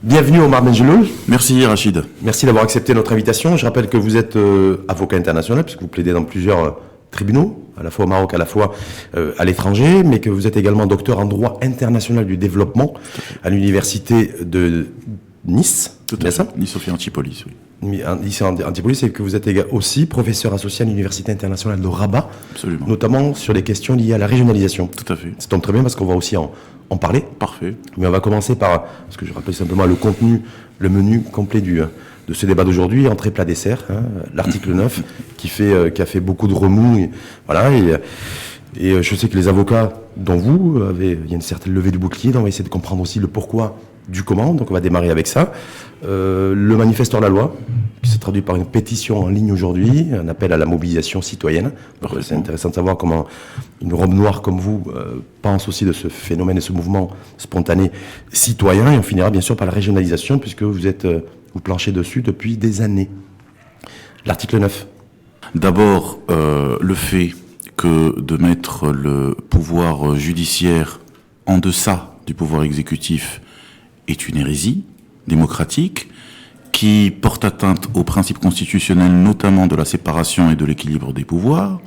Bienvenue Omar Benjeloul. Merci Rachid. Merci d'avoir accepté notre invitation. Je rappelle que vous êtes avocat international puisque vous plaidez dans plusieurs tribunaux, à la fois au Maroc, à la fois à l'étranger, mais que vous êtes également docteur en droit international du développement à l'université de Nice. Tout à fait. Nice-Sophie Antipolis, oui. Ici en Antipolis, et que vous êtes aussi professeur associé à l'Université internationale de Rabat. Absolument. Notamment sur les questions liées à la régionalisation. Tout à fait. Ça tombe très bien parce qu'on va aussi en parler. Parfait. Mais on va commencer par, parce que je rappelle simplement le contenu, le menu complet de ce débat d'aujourd'hui, entrée plat dessert, l'article 9, qui a fait beaucoup de remous. Et je sais que les avocats, dont vous, il y a une certaine levée du bouclier, donc on va essayer de comprendre aussi le pourquoi du comment, donc on va démarrer avec ça. Le manifeste hors la loi, qui se traduit par une pétition en ligne aujourd'hui, un appel à la mobilisation citoyenne. C'est intéressant de savoir comment une robe noire comme vous pense aussi de ce phénomène et ce mouvement spontané citoyen. Et on finira bien sûr par la régionalisation, puisque vous planchez dessus depuis des années. L'article 9. D'abord, le fait que de mettre le pouvoir judiciaire en deçà du pouvoir exécutif est une hérésie démocratique qui porte atteinte aux principes constitutionnels, notamment de la séparation et de l'équilibre des pouvoirs.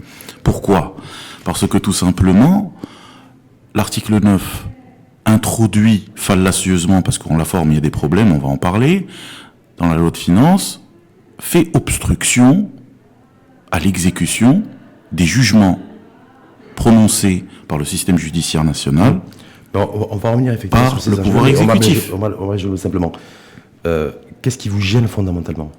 Pourquoi ? Parce que tout simplement, l'article 9 introduit fallacieusement, parce qu'en la forme il y a des problèmes, on va en parler, dans la loi de finances, fait obstruction à l'exécution des jugements prononcés par le système judiciaire national. Non, on va revenir effectivement par sur ces le pouvoir exécutif. On va simplement. Qu'est-ce qui vous gêne fondamentalement ?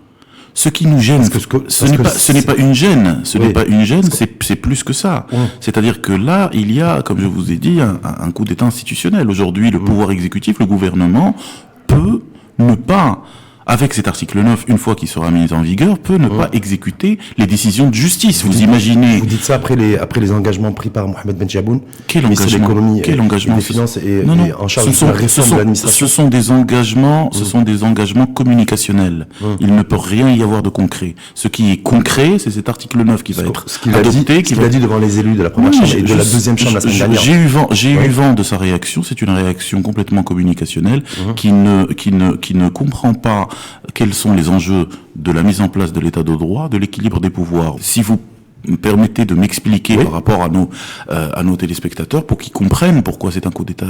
Ce qui nous gêne, ce n'est pas une gêne. Ce n'est pas une gêne, c'est plus que ça. C'est-à-dire que là, il y a, comme je vous ai dit, un coup d'État institutionnel. Aujourd'hui, le pouvoir exécutif, le gouvernement, peut ne pas, avec cet article 9, une fois qu'il sera mis en vigueur, peut ne pas exécuter les décisions de justice. Vous imaginez... Vous dites ça après les engagements pris par Mohamed Benchaboun, ministre de l'économie et des finances et en charge de la réforme de l'administration. Ce sont des engagements communicationnels. Il ne peut rien y avoir de concret. Ce qui est concret, c'est cet article 9 qui va être adopté. Ce qu'il a dit devant les élus de la première chambre et de la deuxième chambre la semaine dernière. J'ai eu vent de sa réaction. C'est une réaction complètement communicationnelle qui ne comprend pas quels sont les enjeux de la mise en place de l'état de droit, de l'équilibre des pouvoirs. Si vous me permettez de m'expliquer par rapport à nos téléspectateurs pour qu'ils comprennent pourquoi c'est un coup d'État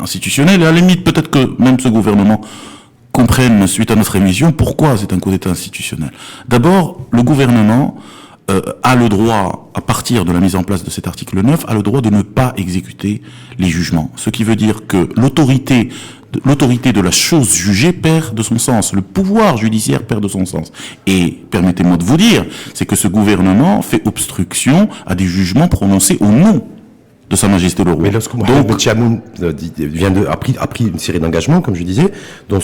institutionnel, et à la limite peut-être que même ce gouvernement comprenne suite à notre émission pourquoi c'est un coup d'État institutionnel. d'abord, le gouvernement a le droit, à partir de la mise en place de cet article 9, a le droit de ne pas exécuter les jugements. Ce qui veut dire que l'autorité de la chose jugée perd de son sens. Le pouvoir judiciaire perd de son sens. Et permettez-moi de vous dire, c'est que ce gouvernement fait obstruction à des jugements prononcés au nom de Sa Majesté le Roi. Mais lorsque Mohamed Benchaboun a pris une série d'engagements, comme je disais, dont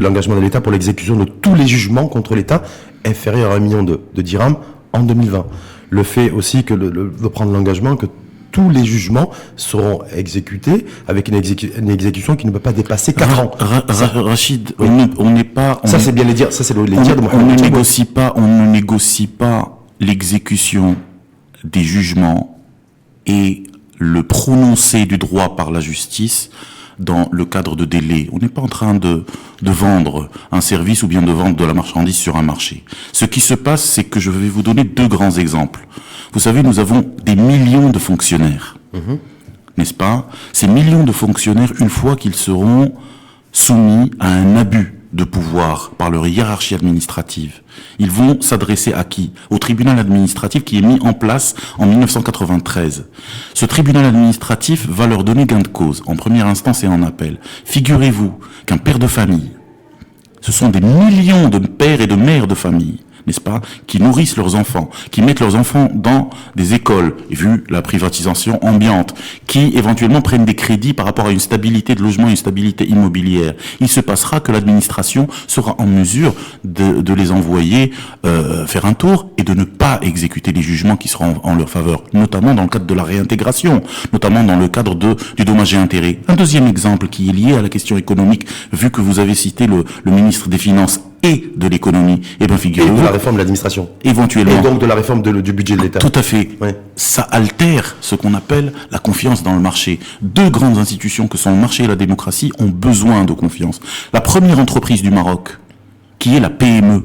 l'engagement de l'État pour l'exécution de tous les jugements contre l'État inférieur à 1 million de dirhams en 2020. Le fait aussi de prendre l'engagement que tous les jugements seront exécutés avec une exécution qui ne peut pas dépasser 4 ans. Rachid, on n'est pas... Ça, c'est bien les dire. Ça, c'est les dire de Mohamed Benchaboun. On ne négocie pas l'exécution des jugements et le prononcé du droit par la justice dans le cadre de délai. On n'est pas en train de vendre un service ou bien de vendre de la marchandise sur un marché. Ce qui se passe, c'est que je vais vous donner 2 grands exemples. Vous savez, nous avons des millions de fonctionnaires, n'est-ce pas ? Ces millions de fonctionnaires, une fois qu'ils seront soumis à un abus de pouvoir par leur hiérarchie administrative, ils vont s'adresser à qui ? Au tribunal administratif qui est mis en place en 1993. Ce tribunal administratif va leur donner gain de cause, en première instance et en appel. Figurez-vous qu'un père de famille, ce sont des millions de pères et de mères de famille, n'est-ce pas, qui nourrissent leurs enfants, qui mettent leurs enfants dans des écoles, et vu la privatisation ambiante, qui éventuellement prennent des crédits par rapport à une stabilité de logement et une stabilité immobilière. Il se passera que l'administration sera en mesure de les envoyer faire un tour et de ne pas exécuter les jugements qui seront en leur faveur, notamment dans le cadre de la réintégration, notamment dans le cadre du dommage et intérêt. Un deuxième exemple qui est lié à la question économique, vu que vous avez cité le ministre des Finances et de l'économie. Eh bien, Et figurez-vous, de la réforme de l'administration. éventuellement, Et donc de la réforme du budget de l'État. tout à fait, Ouais. ça altère ce qu'on appelle la confiance dans le marché. Deux grandes institutions que sont le marché et la démocratie ont besoin de confiance. La première entreprise du Maroc, qui est la PME,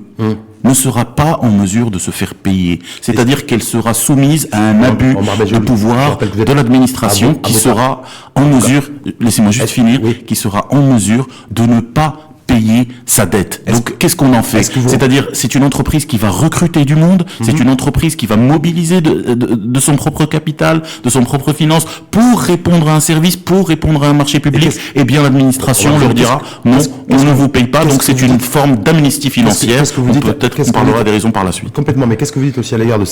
ne sera pas en mesure de se faire payer. C'est-à-dire qu'elle sera soumise à un abus de pouvoir de l'administration qui sera en mesure, laissez-moi juste finir, qui sera en mesure de ne pas payer sa dette. Donc, qu'est-ce qu'on en fait? C'est-à-dire, c'est une entreprise qui va recruter du monde, c'est une entreprise qui va mobiliser de son propre capital, de son propre finance, pour répondre à un service, pour répondre à un marché public. Eh bien, l'administration leur dira, non, on ne vous paye pas, donc c'est une forme d'amnistie financière. Peut-être qu'on parlera des raisons par la suite. Complètement, mais qu'est-ce que vous dites aussi à l'égard de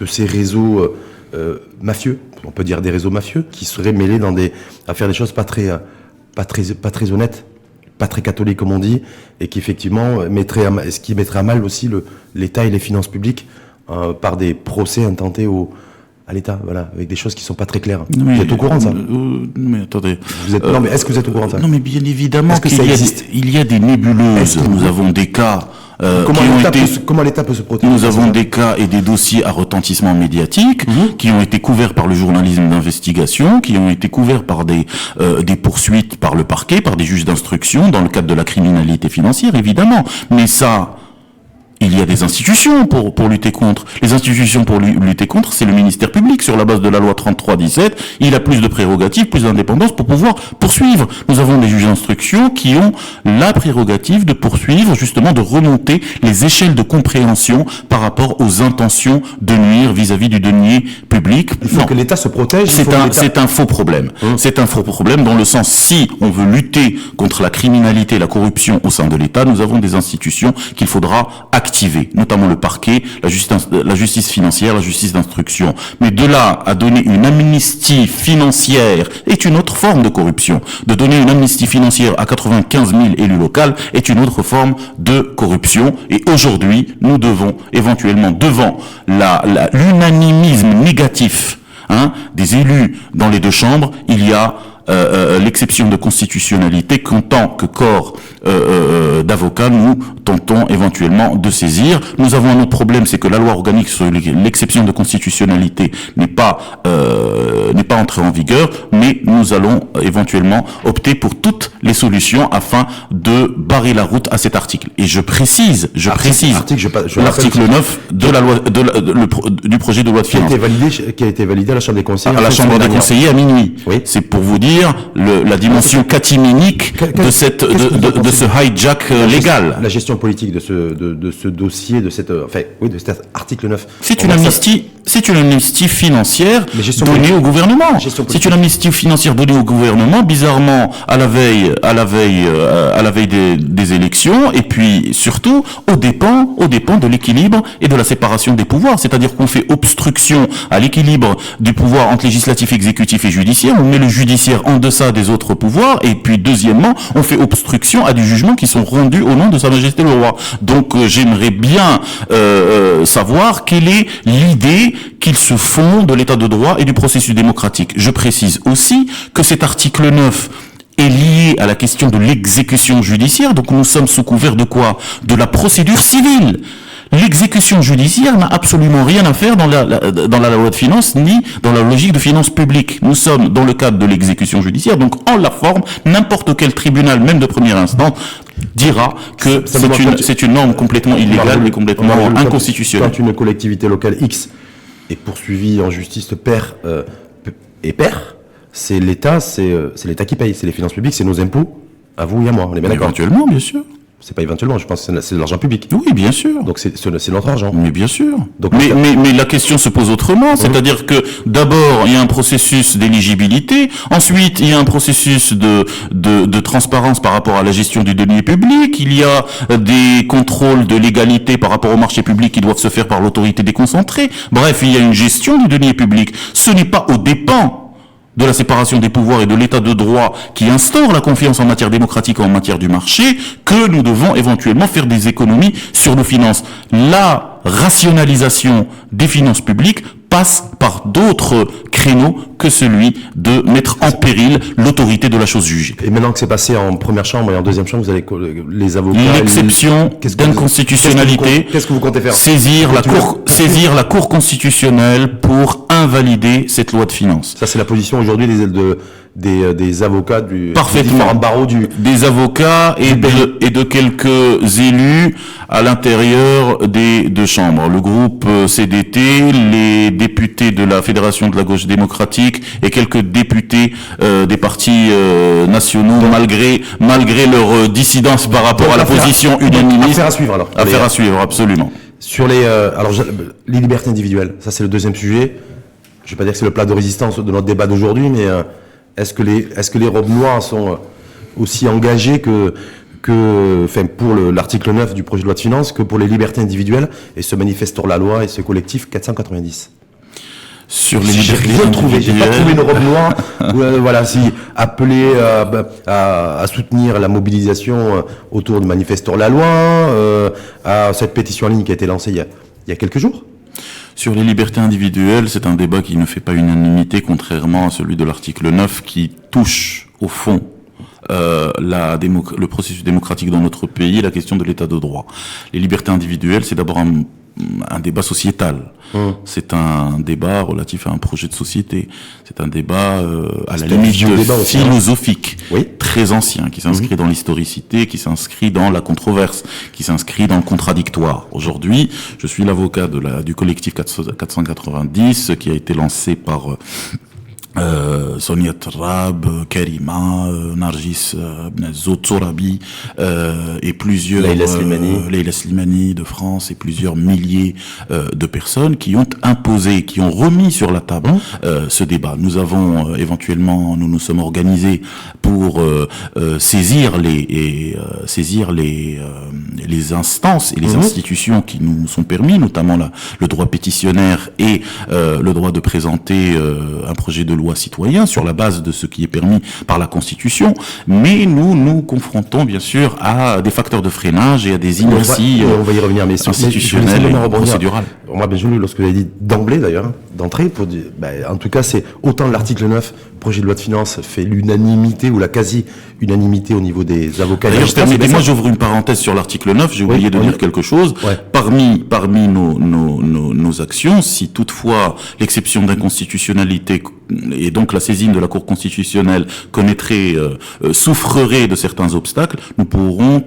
ces réseaux mafieux, on peut dire des réseaux mafieux, qui seraient mêlés à faire des choses pas très honnêtes, pas très catholique comme on dit, et qui effectivement mettrait à mal aussi l'État et les finances publiques par des procès intentés à l'État, voilà, avec des choses qui sont pas très claires. Mais, vous êtes au courant de ça? Mais attendez. Non, mais est-ce que vous êtes au courant de ça? Non, mais bien évidemment que ça existe? Il y a des nébuleuses. Nous avons des cas Comment l'État peut se protéger? Nous avons des cas et des dossiers à retentissement médiatique qui ont été couverts par le journalisme d'investigation, qui ont été couverts par des poursuites par le parquet, par des juges d'instruction dans le cadre de la criminalité financière, évidemment. Mais ça, il y a des institutions pour lutter contre. Les institutions pour lutter contre, c'est le ministère public sur la base de la loi 33-17. Il a plus de prérogatives, plus d'indépendance pour pouvoir poursuivre. Nous avons des juges d'instruction qui ont la prérogative de poursuivre, justement, de remonter les échelles de compréhension par rapport aux intentions de nuire vis-à-vis du denier public. Il faut que l'État se protège. C'est un faux problème. C'est un faux problème dans le sens, si on veut lutter contre la criminalité et la corruption au sein de l'État, nous avons des institutions qu'il faudra activer, notamment le parquet, la justice financière, la justice d'instruction. Mais de là à donner une amnistie financière est une autre forme de corruption. De donner une amnistie financière à 95 000 élus locaux est une autre forme de corruption. Et aujourd'hui, nous devons éventuellement, devant l'unanimisme négatif des élus dans les deux chambres, il y a l'exception de constitutionnalité qu'en tant que corps d'avocats, nous tentons éventuellement de saisir. Nous avons un autre problème, c'est que la loi organique sur l'exception de constitutionnalité n'est pas entrée en vigueur, mais nous allons éventuellement opter pour toutes les solutions afin de barrer la route à cet article. Et je précise, l'article 9 de la loi, du projet de loi de finances. Qui a été validé à la Chambre des conseillers. À la Chambre des conseillers à minuit. Oui. C'est pour vous dire la dimension catiminique de ce hijack légal. La gestion politique de ce dossier, de cet article 9. C'est une amnistie financière donnée au gouvernement. C'est une amnistie financière donnée au gouvernement, bizarrement à la veille des élections, et puis surtout aux dépens de l'équilibre et de la séparation des pouvoirs. C'est-à-dire qu'on fait obstruction à l'équilibre du pouvoir entre législatif, exécutif et judiciaire. On met le judiciaire en deçà des autres pouvoirs, et puis deuxièmement, on fait obstruction à des jugements qui sont rendus au nom de Sa Majesté le Roi. Donc j'aimerais bien savoir quelle est l'idée qu'ils se font de l'état de droit et du processus démocratique. Je précise aussi que cet article 9 est lié à la question de l'exécution judiciaire, donc nous sommes sous couvert de quoi? De la procédure civile. L'exécution judiciaire n'a absolument rien à faire dans la loi de finances ni dans la logique de finances publiques. Nous sommes dans le cadre de l'exécution judiciaire, donc en la forme, n'importe quel tribunal, même de première instance, dira que c'est une norme complètement illégale et complètement inconstitutionnelle. Quand une collectivité locale X est poursuivie en justice perd, c'est l'État qui paye, c'est les finances publiques, c'est nos impôts, à vous et à moi, on est bien d'accord? Éventuellement, bien sûr. C'est pas éventuellement, je pense que c'est de l'argent public. Oui, bien sûr. Donc c'est notre argent. Mais bien sûr. Donc, mais la question se pose autrement, c'est-à-dire que d'abord il y a un processus d'éligibilité, ensuite il y a un processus de transparence par rapport à la gestion du denier public, il y a des contrôles de légalité par rapport au marché public qui doivent se faire par l'autorité déconcentrée. Bref, il y a une gestion du denier public. Ce n'est pas aux dépens de la séparation des pouvoirs et de l'état de droit qui instaure la confiance en matière démocratique et en matière du marché que nous devons éventuellement faire des économies sur nos finances. La rationalisation des finances publiques passe par d'autres créneaux que celui de mettre en péril l'autorité de la chose jugée. Et maintenant que c'est passé en première chambre et en deuxième chambre, vous allez les avocats. L'exception d'inconstitutionnalité, qu'est-ce que vous comptez faire? saisir la Cour constitutionnelle pour invalider cette loi de finances. Ça, c'est la position aujourd'hui des avocats des Parfaitement. Barreaux des avocats et de quelques élus à l'intérieur des deux chambres. Le groupe CDT, les députés de la Fédération de la gauche démocratique et quelques députés des partis nationaux, malgré leur dissidence par rapport à la position unanimiste. Affaire à suivre alors. Affaire à suivre, absolument. Sur les libertés individuelles, ça c'est le deuxième sujet. Je vais pas dire que c'est le plat de résistance de notre débat d'aujourd'hui, mais est-ce que les robes noires sont aussi engagées pour l'article 9 du projet de loi de finances que pour les libertés individuelles et ce manifesteur la loi et ce collectif 490? Sur les libertés individuelles, j'ai pas trouvé une robe noire. Si appeler à soutenir la mobilisation autour du manifesteur la loi, à cette pétition en ligne qui a été lancée il y a quelques jours. Sur les libertés individuelles, c'est un débat qui ne fait pas unanimité, contrairement à celui de l'article 9 qui touche au fond le processus démocratique dans notre pays, la question de l'état de droit. Les libertés individuelles, c'est d'abord un débat sociétal. C'est un débat relatif à un projet de société. C'est un débat à la limite philosophique, très ancien, qui s'inscrit dans l'historicité, qui s'inscrit dans la controverse, qui s'inscrit dans le contradictoire. Aujourd'hui, je suis l'avocat du collectif 490, qui a été lancé par Sonia Trab, Karima, Nargis Bnazout, Sorabi et plusieurs Leila Slimani de France et plusieurs milliers de personnes qui ont imposé, qui ont remis sur la table ce débat. Nous avons éventuellement, nous nous sommes organisés pour saisir les instances et les institutions qui nous sont permis, notamment le droit pétitionnaire et le droit de présenter un projet de loi citoyen sur la base de ce qui est permis par la Constitution, mais nous nous confrontons bien sûr à des facteurs de freinage et à des inerties institutionnelles et procédurales. Moi, Benjoulou, lorsque vous avez dit d'emblée d'ailleurs, d'entrée, pour dire, en tout cas, c'est autant l'article 9, projet de loi de finances, fait l'unanimité ou la quasi-unanimité au niveau des avocats. D'ailleurs, permettez-moi, j'ouvre une parenthèse sur l'article 9, j'ai oublié de dire quelque chose. Parmi nos actions, si toutefois l'exception d'inconstitutionnalité et donc la saisine de la Cour constitutionnelle souffrerait de certains obstacles, nous pourrons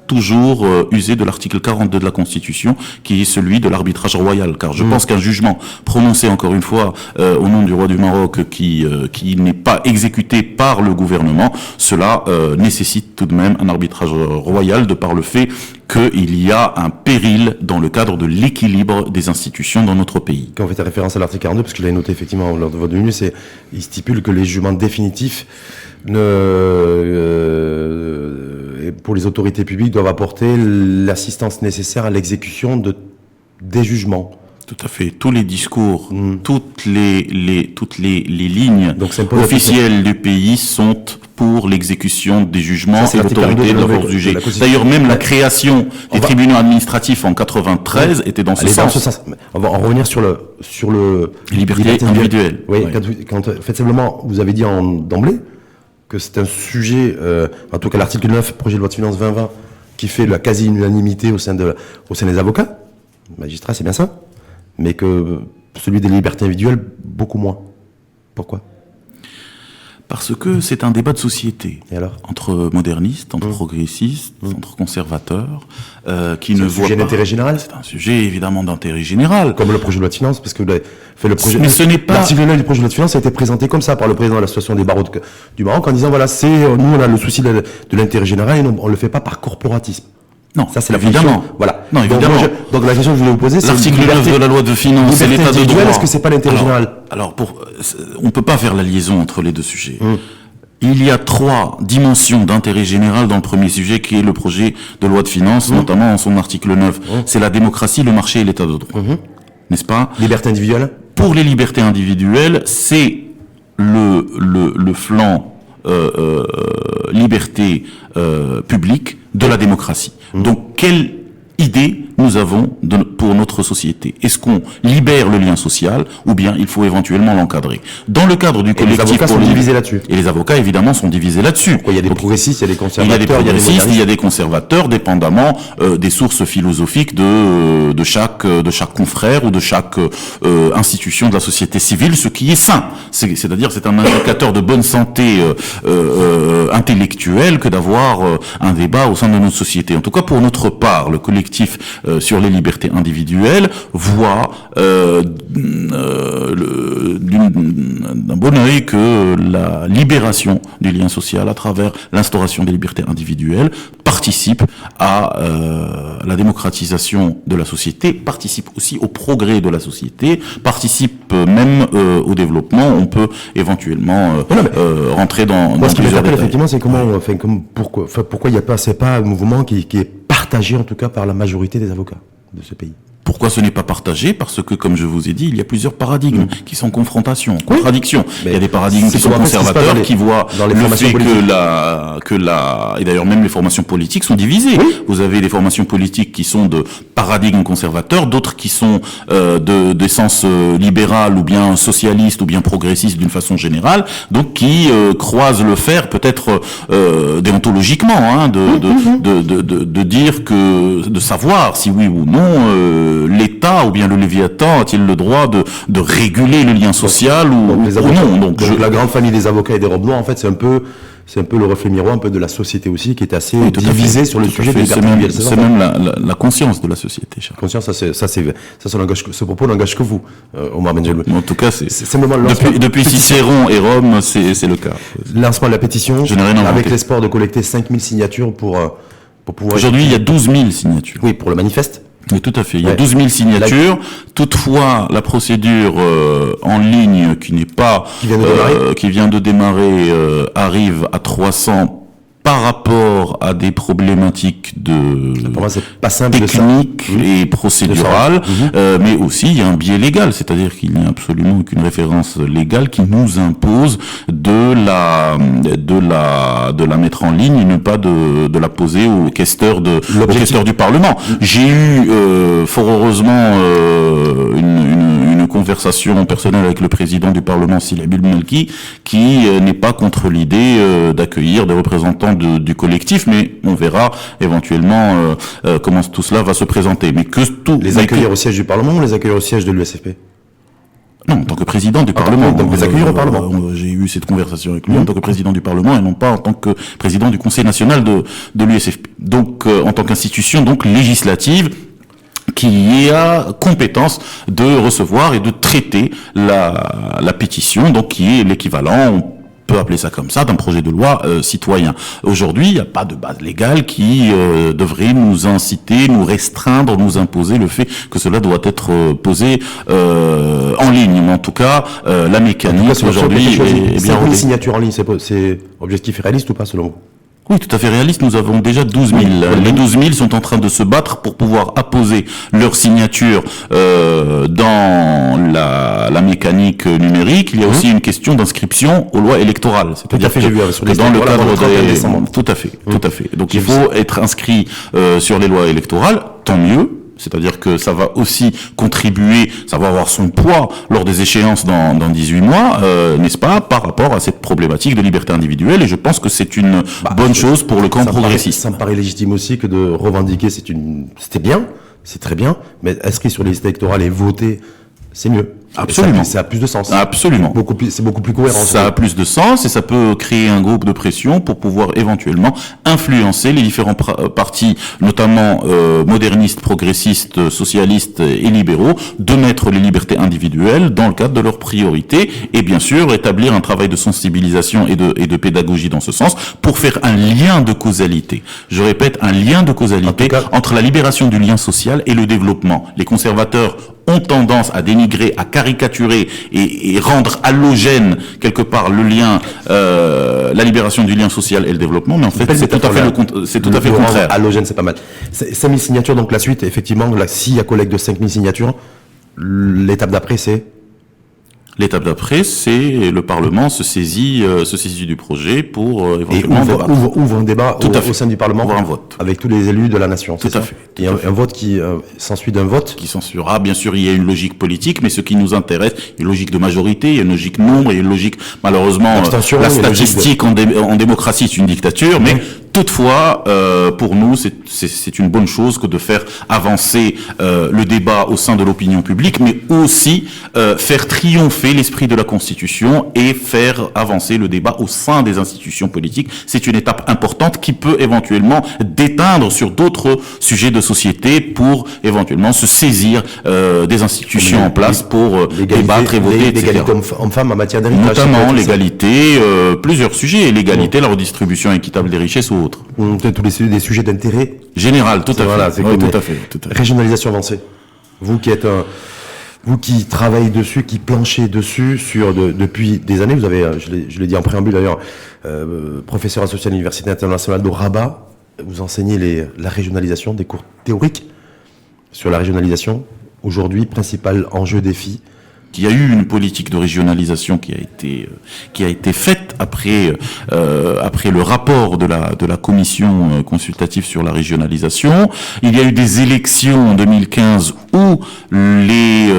toujours user de l'article 42 de la Constitution, qui est celui de l'arbitrage royal. Car je pense qu'un jugement prononcé, encore une fois, au nom du roi du Maroc, qui n'est pas exécuté par le gouvernement, cela nécessite tout de même un arbitrage royal de par le fait qu'il y a un péril dans le cadre de l'équilibre des institutions dans notre pays. Quand vous faites référence à l'article 42, parce que je l'avais noté effectivement lors de votre venue, il stipule que les jugements définitifs pour les autorités publiques doivent apporter l'assistance nécessaire à l'exécution des jugements. Tout à fait. Tous les discours, toutes les lignes officielles du pays sont pour l'exécution des jugements et l'autorité de la force jugée. D'ailleurs, même la création des tribunaux administratifs en 93 était dans ce sens. On va en revenir sur le liberté individuelle. Oui. Quand simplement, vous avez dit d'emblée que c'est un sujet, en tout cas l'article 9, projet de loi de finances 2020, qui fait la quasi-unanimité au sein des avocats, magistrats, c'est bien ça, mais que celui des libertés individuelles, beaucoup moins. Pourquoi ? Parce que c'est un débat de société. Et alors ? Entre modernistes, entre progressistes, entre conservateurs, qui ne voient pas... C'est un sujet d'intérêt général ? C'est un sujet évidemment d'intérêt général. Comme le projet de loi de finances, parce que le projet... Mais ce n'est pas... L'article 9 du projet de loi de finances a été présenté comme ça par le président de l'association des barreaux du Maroc en disant voilà, nous on a le souci de l'intérêt général et on le fait pas par corporatisme. Non, ça c'est évidemment. Question, voilà. Non, évidemment. Donc la question que je voulais vous poser, c'est l'article 9 de la loi de finances, c'est l'état de droit. Est-ce que c'est pas l'intérêt général ? Alors on peut pas faire la liaison entre les deux sujets. Il y a 3 dimensions d'intérêt général dans le premier sujet qui est le projet de loi de finances, notamment en son article 9. C'est la démocratie, le marché et l'état de droit. N'est-ce pas ? Liberté individuelle ? Pour les libertés individuelles, c'est le flanc liberté publique de la démocratie. Donc quelle idée nous avons pour notre société? Est-ce qu'on libère le lien social ou bien il faut éventuellement l'encadrer? Dans le cadre du collectif... Et les avocats sont divisés là-dessus. Et les avocats, évidemment, sont divisés là-dessus. Pourquoi il y a des progressistes, il y a des conservateurs, il y a des progressistes, il y a des conservateurs, dépendamment des sources philosophiques de chaque confrère ou de chaque institution de la société civile, ce qui est sain. C'est-à-dire, c'est un indicateur de bonne santé intellectuelle que d'avoir un débat au sein de notre société. En tout cas, pour notre part, le collectif sur les libertés individuelles voit d'un bon œil que la libération du lien social à travers l'instauration des libertés individuelles participe à la démocratisation de la société, participe aussi au progrès de la société, participe même au développement. On peut éventuellement rentrer dans ce qui plusieurs m'interpelle effectivement, c'est pourquoi il y a pas, c'est pas un mouvement qui est partagé en tout cas par la majorité des avocats de ce pays. Pourquoi ce n'est pas partagé? Parce que, comme je vous ai dit, il y a plusieurs paradigmes qui sont contradictions. Il y a des paradigmes qui sont conservateurs, qui voient le fait et d'ailleurs même les formations politiques sont divisées. Oui. Vous avez des formations politiques qui sont de paradigmes conservateurs, d'autres qui sont d'essence libérale ou bien socialiste ou bien progressiste d'une façon générale, donc qui croisent le fer peut-être déontologiquement, de dire que, de savoir si oui ou non l'État ou bien le Léviathan a-t-il le droit de réguler le lien social ou non? Donc la grande famille des avocats et des robes noires, en fait, c'est un peu le reflet miroir un peu de la société aussi, qui est assez divisée sur le sujet des libertés individuelles. C'est même la conscience de la société. Conscience, ce propos n'engage que vous, Omar Benjelloun. En tout cas, depuis Cicéron et Rome, c'est le cas. Lancement de la pétition, avec l'espoir de collecter 5000 signatures pour pouvoir... Aujourd'hui, il y a 12 000 signatures. Oui, pour le manifeste. Oui, tout à fait. Il y a 12 000 signatures. Toutefois, la procédure en ligne qui vient de démarrer arrive à 300 par rapport à des problématiques techniques et procédurales, mais aussi il y a un biais légal, c'est-à-dire qu'il n'y a absolument aucune référence légale qui nous impose de la mettre en ligne et ne pas de la poser au questeur du Parlement. J'ai eu fort heureusement une conversation personnelle avec le président du Parlement, Sila Bilmelki, qui n'est pas contre l'idée d'accueillir des représentants du collectif, mais on verra éventuellement comment tout cela va se présenter. Mais les accueillir au siège du Parlement ou les accueillir au siège de l'USFP? Non, en tant que président du Parlement. Donc les accueillir au Parlement. J'ai eu cette conversation avec lui en tant que président du Parlement et non pas en tant que président du Conseil national de l'USFP. Donc en tant qu'institution donc législative qui a compétence de recevoir et de traiter la pétition, donc qui est l'équivalent, peut appeler ça comme ça, d'un projet de loi citoyen. Aujourd'hui, il n'y a pas de base légale qui devrait nous inciter, nous restreindre, nous imposer le fait que cela doit être posé en ligne. Mais en tout cas, la mécanique aujourd'hui est bien rodée. Signature en ligne, c'est objectif et réaliste ou pas selon vous? Oui, tout à fait réaliste. Nous avons déjà 12 000. Les 12 000 sont en train de se battre pour pouvoir apposer leur signature dans la mécanique numérique. Il y a aussi une question d'inscription aux lois électorales. C'est-à-dire que dans le cadre tout à fait. Donc il faut être inscrit sur les lois électorales. Tant mieux. C'est-à-dire que ça va aussi contribuer, ça va avoir son poids lors des échéances dans 18 mois, n'est-ce pas, par rapport à cette problématique de liberté individuelle. Et je pense que c'est une bonne chose pour le camp progressiste. Ça me paraît légitime aussi que de revendiquer, c'était bien, c'est très bien, mais inscrit sur les listes électorales et voter, c'est mieux. Absolument. Ça a plus de sens. Absolument. C'est beaucoup plus cohérent. Ça a plus de sens et ça peut créer un groupe de pression pour pouvoir éventuellement influencer les différents partis, notamment modernistes, progressistes, socialistes et libéraux, de mettre les libertés individuelles dans le cadre de leurs priorités et bien sûr établir un travail de sensibilisation et de pédagogie dans ce sens pour faire un lien de causalité. Je répète, un lien de causalité entre la libération du lien social et le développement. Les conservateurs ont tendance à dénigrer, à caricaturer et rendre halogène quelque part le lien, la libération du lien social et le développement, mais en fait c'est tout à fait le contraire. Halogène, c'est pas mal. 5000 signatures, donc la suite, effectivement, s'il y a collecte de 5000 signatures, l'étape d'après c'est L'étape d'après, c'est le Parlement se saisit du projet pour Et éventuellement débattre. ouvre un débat Tout à fait. au sein du Parlement. Ouvre un vote. Avec tous les élus de la nation. Tout c'est à ça fait. Et un vote qui s'ensuit d'un vote. Qui censurera. Bien sûr, il y a une logique politique, mais ce qui nous intéresse, il y a une logique de majorité, il y a une logique nombre, il y a une logique, malheureusement, Abstention, la il y a une logique statistique en démocratie, c'est une dictature, mais toutefois, pour nous, c'est une bonne chose que de faire avancer le débat au sein de l'opinion publique, mais aussi faire triompher l'esprit de la Constitution et faire avancer le débat au sein des institutions politiques. C'est une étape importante qui peut éventuellement déteindre sur d'autres sujets de société pour éventuellement se saisir des institutions en place pour débattre et voter, etc. L'égalité homme-femme en matière d'héritage. Notamment l'égalité, plusieurs sujets, l'égalité, la redistribution équitable des richesses ou autres. Peut-être tous des sujets d'intérêt. Général, tout à Voilà, fait. c'est Oui, comme tout à fait. Régionalisation avancée. Vous qui travaillez dessus, qui planchez dessus depuis des années, vous avez, je l'ai dit en préambule d'ailleurs, professeur associé à l'Université internationale de Rabat, vous enseignez la régionalisation, des cours théoriques sur la régionalisation. Aujourd'hui, principal enjeu, défi. Il y a eu une politique de régionalisation qui a été faite après le rapport de la commission consultative sur la régionalisation. Il y a eu des élections en 2015 où les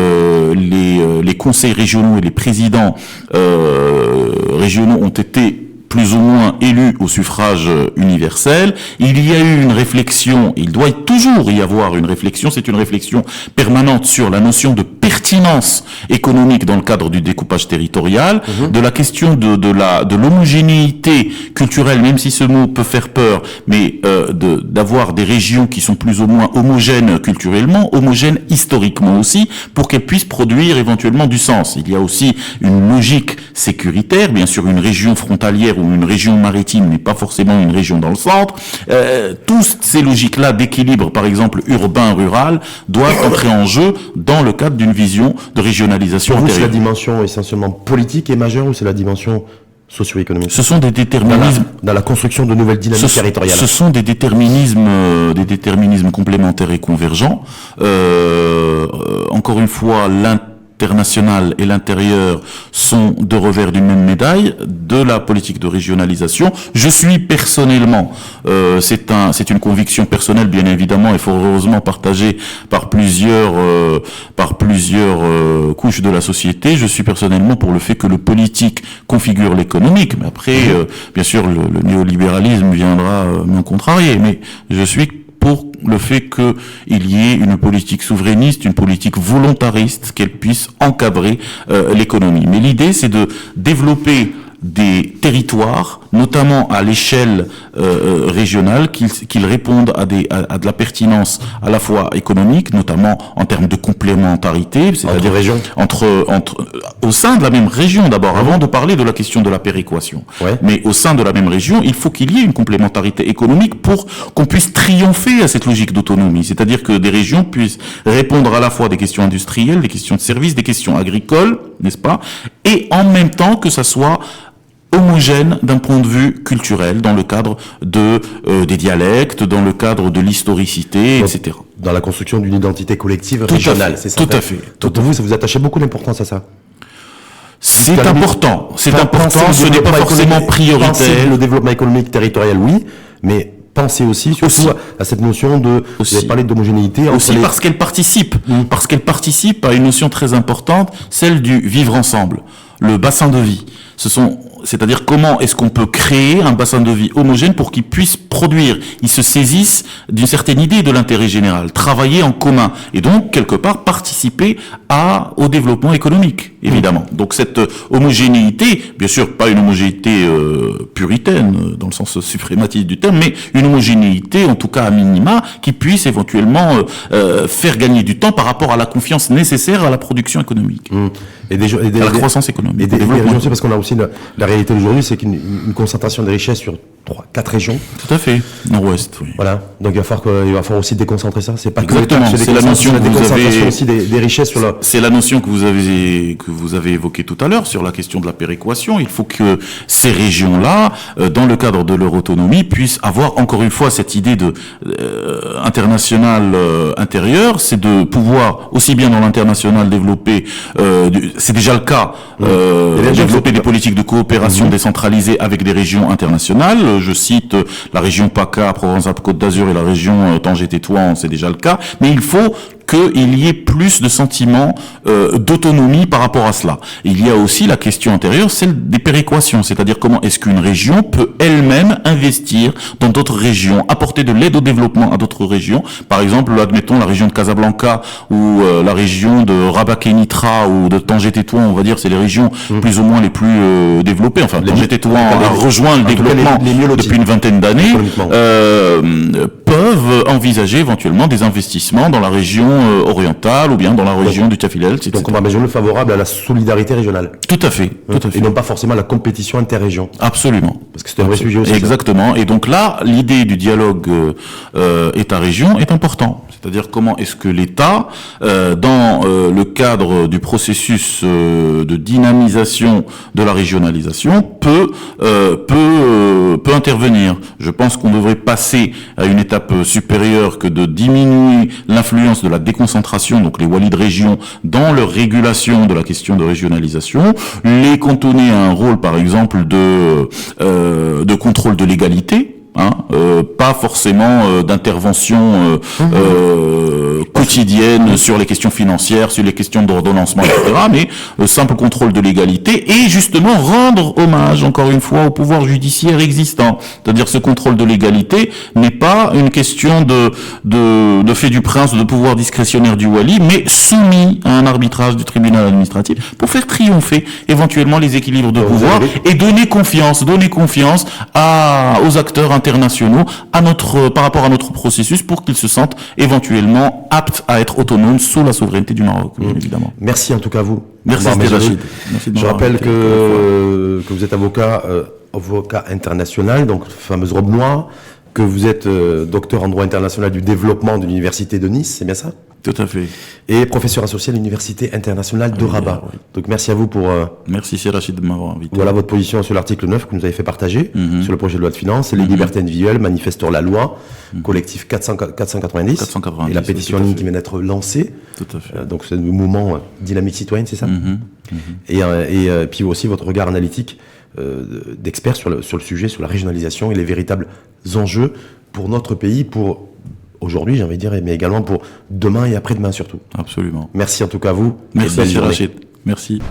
conseils régionaux et les présidents régionaux ont été plus ou moins élus au suffrage universel. Il y a eu une réflexion, il doit toujours y avoir une réflexion, c'est une réflexion permanente sur la notion de pertinence économique dans le cadre du découpage territorial, de la question de l'homogénéité culturelle, même si ce mot peut faire peur, mais d'avoir des régions qui sont plus ou moins homogènes culturellement, homogènes historiquement aussi, pour qu'elles puissent produire éventuellement du sens. Il y a aussi une logique sécuritaire, bien sûr une région frontalière ou une région maritime n'est pas forcément une région dans le centre. Toutes ces logiques-là d'équilibre, par exemple urbain-rural, doivent entrer en jeu dans le cadre d'une vision de régionalisation Pour vous, c'est la antérieure. dimension essentiellement politique et majeure ou c'est la dimension socio-économique Ce sont des déterminismes. dans la construction de nouvelles dynamiques territoriales. Ce sont des déterminismes complémentaires et convergents. Encore une fois, l'international et l'intérieur sont deux revers d'une même médaille de la politique de régionalisation. Je suis personnellement, c'est une conviction personnelle bien évidemment et fort heureusement partagée par plusieurs couches de la société. Je suis personnellement pour le fait que le politique configure l'économique. Mais après, bien sûr, le néolibéralisme viendra m'en contrarier. Mais je suis pour le fait qu'il y ait une politique souverainiste, une politique volontariste, qu'elle puisse encadrer l'économie. Mais l'idée, c'est de développer des territoires, notamment à l'échelle régionale, qu'ils répondent à de la pertinence à la fois économique, notamment en termes de complémentarité, c'est-à-dire au sein de la même région d'abord, avant de parler de la question de la péréquation. Ouais. Mais au sein de la même région, il faut qu'il y ait une complémentarité économique pour qu'on puisse triompher à cette logique d'autonomie, c'est-à-dire que des régions puissent répondre à la fois des questions industrielles, des questions de services, des questions agricoles, n'est-ce pas, et en même temps que ça soit homogène d'un point de vue culturel, dans le cadre des dialectes, dans le cadre de l'historicité, etc. Dans la construction d'une identité collective régionale, c'est ça. Tout à fait. Donc vous, ça vous attachez beaucoup d'importance à ça. C'est important. C'est important. Pensez Ce n'est pas forcément prioritaire. Pensez le développement économique territorial, oui, mais pensez aussi, surtout à cette notion de, vous avez parlé d'homogénéité. Aussi parce qu'elle participe, parce qu'elle participe à une notion très importante, celle du vivre ensemble, le bassin de vie. C'est-à-dire comment est-ce qu'on peut créer un bassin de vie homogène pour qu'il puisse produire, ils se saisissent d'une certaine idée de l'intérêt général, travailler en commun et donc quelque part participer au développement économique, évidemment. Donc cette homogénéité, bien sûr pas une homogénéité puritaine dans le sens suprématiste du terme, mais une homogénéité en tout cas à minima qui puisse éventuellement faire gagner du temps par rapport à la confiance nécessaire à la production économique. À la croissance économique. Et des régions aussi, parce qu'on a aussi la réalité d'aujourd'hui, c'est qu'une concentration des richesses sur 4 régions. Tout à fait. Nord-Ouest, oui. Voilà. Donc il va falloir aussi déconcentrer ça. C'est pas Exactement. que C'est la notion que vous avez aussi des richesses sur la. C'est la notion que vous avez évoquée tout à l'heure sur la question de la péréquation. Il faut que ces régions-là, dans le cadre de leur autonomie, puissent avoir encore une fois cette idée de international intérieur, c'est de pouvoir aussi bien dans l'international développer, c'est déjà le cas, développer des politiques de coopération décentralisée avec des régions internationales. Je cite la région PACA, Provence-Alpes-Côte d'Azur et la région Tanger-Tétouan, c'est déjà le cas. Mais il faut qu'il y ait plus de sentiments d'autonomie par rapport à cela. Il y a aussi la question intérieure, celle des péréquations, c'est-à-dire comment est-ce qu'une région peut elle-même investir dans d'autres régions, apporter de l'aide au développement à d'autres régions. Par exemple, admettons la région de Casablanca ou la région de Rabat-Kénitra ou de Tanger-Tétouan, on va dire, c'est les régions plus ou moins les plus développées. Enfin, Tanger-Tétouan a rejoint le développement depuis une vingtaine d'années, peuvent envisager éventuellement des investissements dans la région orientale ou bien dans la région du Tafilel, etc. Donc on va mesurer le favorable à la solidarité régionale. Tout à fait, tout à fait. Et non pas forcément la compétition interrégion. Absolument. Parce que c'est un vrai sujet aussi. Exactement. Et donc là, l'idée du dialogue État-région est important. C'est-à-dire comment est-ce que l'État, dans le cadre du processus de dynamisation de la régionalisation, peut intervenir. Je pense qu'on devrait passer à une étape supérieure que de diminuer l'influence de la déconcentration, donc les Wallis de région, dans leur régulation de la question de régionalisation, les cantonner à un rôle, par exemple, de contrôle de légalité. Pas forcément d'intervention quotidienne sur les questions financières, sur les questions d'ordonnancement, etc., mais simple contrôle de légalité et justement rendre hommage, encore une fois, au pouvoir judiciaire existant. C'est-à-dire ce contrôle de légalité n'est pas une question de fait du prince, de pouvoir discrétionnaire du wali, mais soumis à un arbitrage du tribunal administratif pour faire triompher éventuellement les équilibres de pouvoir et donner confiance aux acteurs internationaux par rapport à notre processus pour qu'ils se sentent éventuellement aptes à être autonomes sous la souveraineté du Maroc, bien évidemment. Merci en tout cas à vous. Merci Rachid. Je rappelle que vous êtes avocat international, donc fameuse robe noire, que vous êtes docteur en droit international du développement de l'université de Nice, c'est bien ça? Tout à fait. Et professeur associé à l'université internationale de Rabat. Oui. Donc merci à vous pour... Merci Rachid de m'avoir invité. Voilà votre position sur l'article 9 que vous nous avez fait partager, sur le projet de loi de finances, les libertés individuelles, manifestent la loi, collectif 490, et la pétition en ligne qui vient d'être lancée. Tout à fait. Donc c'est le mouvement dynamique citoyenne, c'est ça? Et puis aussi votre regard analytique d'experts sur le sujet, sur la régionalisation et les véritables enjeux pour notre pays, pour aujourd'hui, j'ai envie de dire, mais également pour demain et après-demain surtout. Absolument. Merci en tout cas à vous. Merci Rachid. Merci.